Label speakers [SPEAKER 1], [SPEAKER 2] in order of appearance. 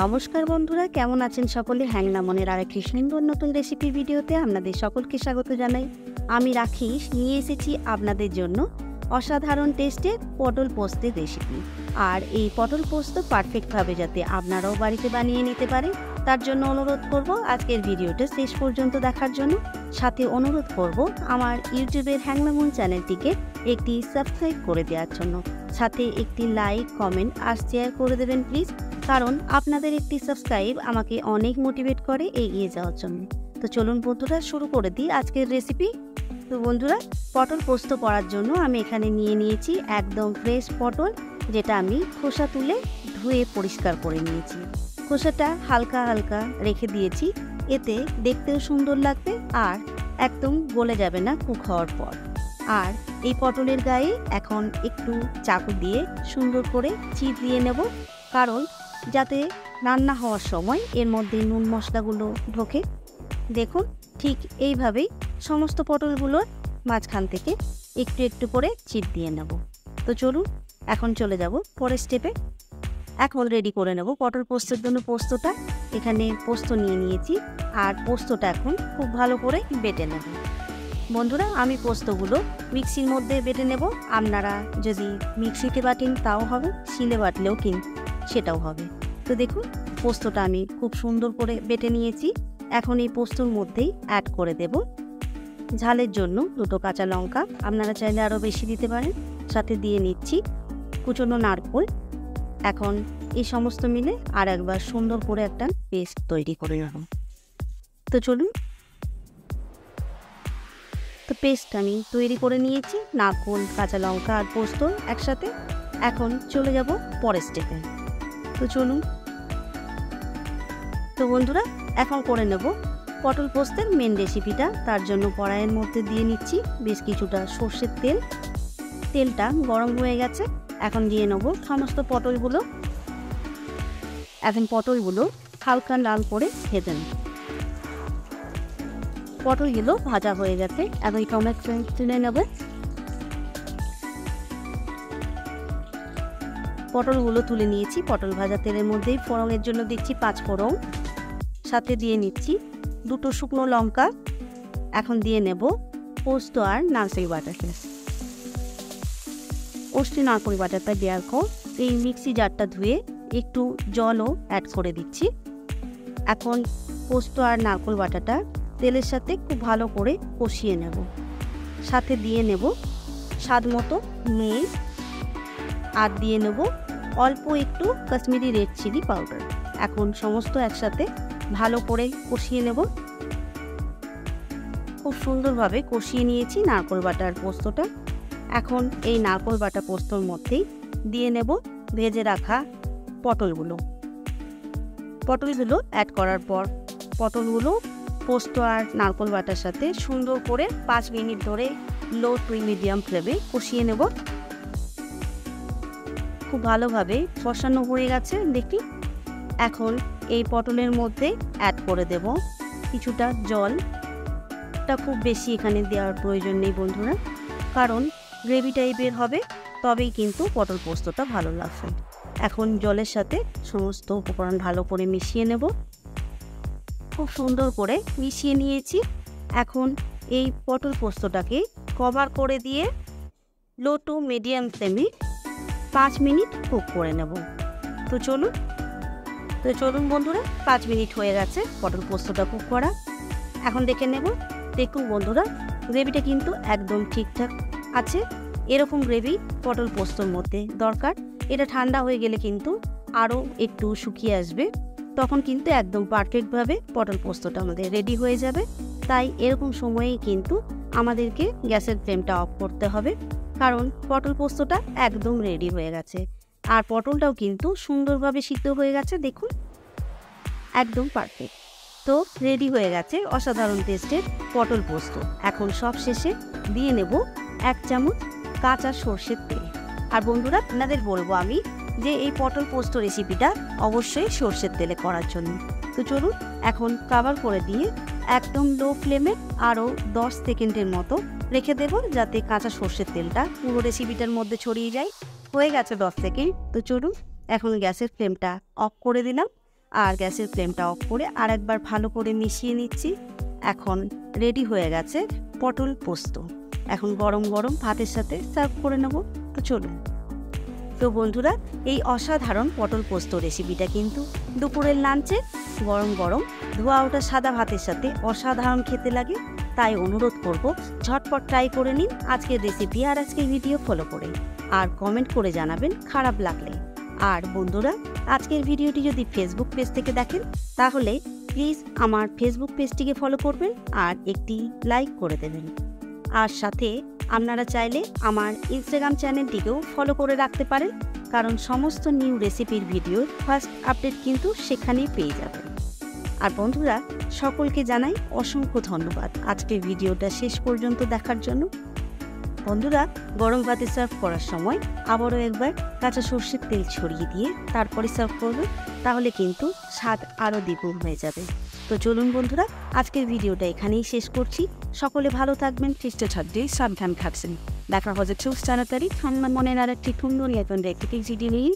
[SPEAKER 1] নমস্কার বন্ধুরা, কেমন আছেন সকলে? হ্যাংলা মনের আরেকটি সুন্দর নতুন রেসিপি ভিডিওতে আপনাদের সকলকে স্বাগত জানাই। আমি রাখিস নিয়ে এসেছি আপনাদের জন্য অসাধারণ টেস্টের পটল পোস্তের রেসিপি। আর এই পটল পোস্ত পারফেক্টভাবে যাতে আপনারাও বাড়িতে বানিয়ে নিতে পারেন, তার জন্য অনুরোধ করব আজকের ভিডিওটা শেষ পর্যন্ত দেখার জন্য। সাথে অনুরোধ করব আমার ইউটিউবের হ্যাংলা মন চ্যানেলটিকে একটি সাবস্ক্রাইব করে দেওয়ার জন্য। সাথে একটি লাইক, কমেন্ট আর শেয়ার করে দেবেন প্লিজ, কারণ আপনাদের একটি সাবস্ক্রাইব আমাকে অনেক মোটিভেট করে এগিয়ে যাওয়ার জন্য। তো চলুন বন্ধুরা, শুরু করে দিই আজকের রেসিপি। তো বন্ধুরা, পটল পোস্ত করার জন্য আমি এখানে নিয়ে নিয়েছি একদম ফ্রেশ পটল, যেটা আমি খোসা তুলে ধুয়ে পরিষ্কার করে নিয়েছি। খোসাটা হালকা হালকা রেখে দিয়েছি, এতে দেখতেও সুন্দর লাগবে আর একদম গলে যাবে না কুক হওয়ার পর। আর এই পটলের গায়ে এখন একটু চাকু দিয়ে সুন্দর করে চিপ দিয়ে নেব, কারণ যাতে রান্না হওয়ার সময় এর মধ্যে নুন মশলাগুলো ঢোকে। দেখুন, ঠিক এইভাবেই সমস্ত পটলগুলোর মাঝখান থেকে একটু একটু করে চিপ দিয়ে নেব। তো চলুন এখন চলে যাব পরের স্টেপে। এখন রেডি করে নেব পটল পোস্তের জন্য পোস্তটা। এখানে পোস্ত নিয়ে নিয়েছি আর পোস্তটা এখন খুব ভালো করে বেটে নেব। বন্ধুরা, আমি পোস্তগুলো মিক্সির মধ্যে বেটে নেব। আপনারা যদি মিক্সিতে বাটেন তাও হবে, শিলে বাটলেও কিন্তু সেটাও হবে। তো দেখুন, পোস্তটা আমি খুব সুন্দর করে বেটে নিয়েছি। এখন এই পোস্তর মধ্যেই অ্যাড করে দেব ঝালের জন্য 2টো কাঁচা লঙ্কা, আপনারা চাইলে আরও বেশি দিতে পারেন। সাথে দিয়ে নিচ্ছি কুচনো নারকেল। এখন এই সমস্ত মিলে আর একবার সুন্দর করে একটা পেস্ট তৈরি করে নেব। তো চলুন, তো পেস্ট আমি তৈরি করে নিয়েছি, নারকেল, কাঁচা লঙ্কা আর পোস্ত একসাথে। এখন চলে যাব পরের স্টেপে। তো চলুন, তো বন্ধুরা এখন করে নেব পটল পোস্তের মেন রেসিপিটা। তার জন্য কড়াইয়ের মধ্যে দিয়ে নিচ্ছি বেশ কিছুটা সর্ষের তেল। তেলটা গরম হয়ে গেছে, এখন দিয়ে নেব সমস্ত পটলগুলো। এখন পটলগুলো হালকা লাল করে ভেজে নেব। পটলগুলো ভাজা হয়ে গেছে, এখন টমেটো তুলে নেব। পটলগুলো তুলে নিয়েছি। পটল ভাজা তেলের মধ্যেই ফোড়নের জন্য দিচ্ছি 5 ফোড়ন, সাথে দিয়ে নিচ্ছি 2টো শুকনো লঙ্কা। এখন দিয়ে নেব পোস্ত আর নারকেল বাটাটা। পোস্ত নারকেল বাটাটা দেওয়ার পর এই মিক্সি জারটা ধুয়ে একটু জলও অ্যাড করে দিচ্ছি। এখন পোস্ত আর নারকেল বাটাটা তেলের সাথে খুব ভালো করে কষিয়ে নেব। সাথে দিয়ে নেব স্বাদ মতো নুন আর দিয়ে নেব অল্প একটু কাশ্মীরি রেড চিলি পাউডার। এখন সমস্ত একসাথে ভালো করে কষিয়ে নেব। খুব সুন্দরভাবে কষিয়ে নিয়েছি নারকেল বাটা আর পোস্তটা। এখন এই নারকেল বাটা পোস্তর মধ্যেই দিয়ে নেব ভেজে রাখা পটলগুলো। পটলগুলো অ্যাড করার পর পটলগুলো পোস্ত আর নারকেল বাটার সাথে সুন্দর করে 5 মিনিট ধরে লো টু মিডিয়াম ফ্লেমে কষিয়ে নেব। খুব ভালোভাবে কষানো হয়ে গেছে দেখি। এখন এই পটলের মধ্যে অ্যাড করে দেব কিছুটা জল। এটা খুব বেশি এখানে দেওয়ার প্রয়োজন নেই বন্ধুরা, কারণ গ্রেভি টাইপের হবে, তবেই কিন্তু পটল পোস্তটা ভালো লাগবে। এখন জলের সাথে সমস্ত উপকরণ ভালো করে মিশিয়ে নেব। খুব সুন্দর করে মিশিয়ে নিয়েছি। এখন এই পটল পোস্তটাকে কভার করে দিয়ে লো টু মিডিয়াম ফ্লেমে 5 মিনিট কুক করে নেব। তো চলুন বন্ধুরা, 5 মিনিট হয়ে গেছে পটল পোস্তটা কুক করা। এখন দেখে নেব। দেখুন বন্ধুরা, গ্রেভিটা কিন্তু একদম ঠিকঠাক আছে। এরকম গ্রেভি পটল পোস্তর মধ্যে দরকার। এটা ঠান্ডা হয়ে গেলে কিন্তু আরও একটু শুকিয়ে আসবে, তখন কিন্তু একদম পারফেক্টভাবে পটল পোস্তটা আমাদের রেডি হয়ে যাবে। তাই এরকম সময়েই কিন্তু আমাদেরকে গ্যাসের ফ্লেমটা অফ করতে হবে, কারণ পটল পোস্তটা একদম রেডি হয়ে গেছে। আর পটলটাও কিন্তু সুন্দরভাবে সিদ্ধ হয়ে গেছে, দেখুন একদম পারফেক্ট। তো রেডি হয়ে গেছে অসাধারণ টেস্টের পটল পোস্ত। এখন সব শেষে দিয়ে নেব 1 চামচ কাঁচা সর্ষের তেল। আর বন্ধুরা, আপনাদের বলবো আমি যে এই পটল পোস্ত রেসিপিটা অবশ্যই সর্ষের তেলে করার জন্য। তো চলুন এখন কভার করে দিয়ে একদম লো ফ্লেমে আরও 10 সেকেন্ডের মতো রেখে দেব, যাতে কাঁচা সর্ষের তেলটা পুরো রেসিপিটার মধ্যে ছড়িয়ে যায়। হয়ে গেছে 10 সেকেন্ড। তো চলুন এখন গ্যাসের ফ্লেমটা অফ করে দিলাম আর গ্যাসের ফ্লেমটা অফ করে আর একবার ভালো করে মিশিয়ে নিচ্ছি। এখন রেডি হয়ে গেছে পটল পোস্ত। এখন গরম গরম ভাতের সাথে সার্ভ করে নেব। তো চলুন। তো বন্ধুরা, এই অসাধারণ পটল পোস্ত রেসিপিটা কিন্তু দুপুরের লাঞ্চে গরম গরম ধোয়া ওঠা সাদা ভাতের সাথে অসাধারণ খেতে লাগে। তাই অনুরোধ করব, ঝটপট ট্রাই করে নিন আজকের রেসিপি আর আজকের ভিডিও ফলো করে, আর কমেন্ট করে জানাবেন খারাপ লাগলে। আর বন্ধুরা, আজকের ভিডিওটি যদি ফেসবুক পেজ থেকে দেখেন তাহলে প্লিজ আমার ফেসবুক পেজটিকে ফলো করবেন আর একটি লাইক করে দেবেন। আর সাথে আপনারা চাইলে আমার ইনস্টাগ্রাম চ্যানেলটিকেও ফলো করে রাখতে পারেন, কারণ সমস্ত নিউ রেসিপির ভিডিও ফার্স্ট আপডেট কিন্তু সেখানেই পেয়ে যাবেন। আর বন্ধুরা, সকলকে জানাই অসংখ্য ধন্যবাদ আজকের ভিডিওটা শেষ পর্যন্ত দেখার জন্য। বন্ধুরা, গরম ভাতে সার্ভ করার সময় আবারও একবার কাঁচা সর্ষের তেল ছড়িয়ে দিয়ে তারপরে সার্ভ করবেন, তাহলে কিন্তু স্বাদ আরও দ্বিগুণ হয়ে যাবে। তো চলুন বন্ধুরা, আজকের ভিডিওটা এখানেই শেষ করছি। সকলে ভালো থাকবেন, সুস্থ থাকবেন, সাবধান থাকবেন। দেখা হচ্ছে খুব তাড়াতাড়ি ঠান্ডা মনের আর একটি সুন্দর নতুন রেসিপি ভিডিও নিয়ে।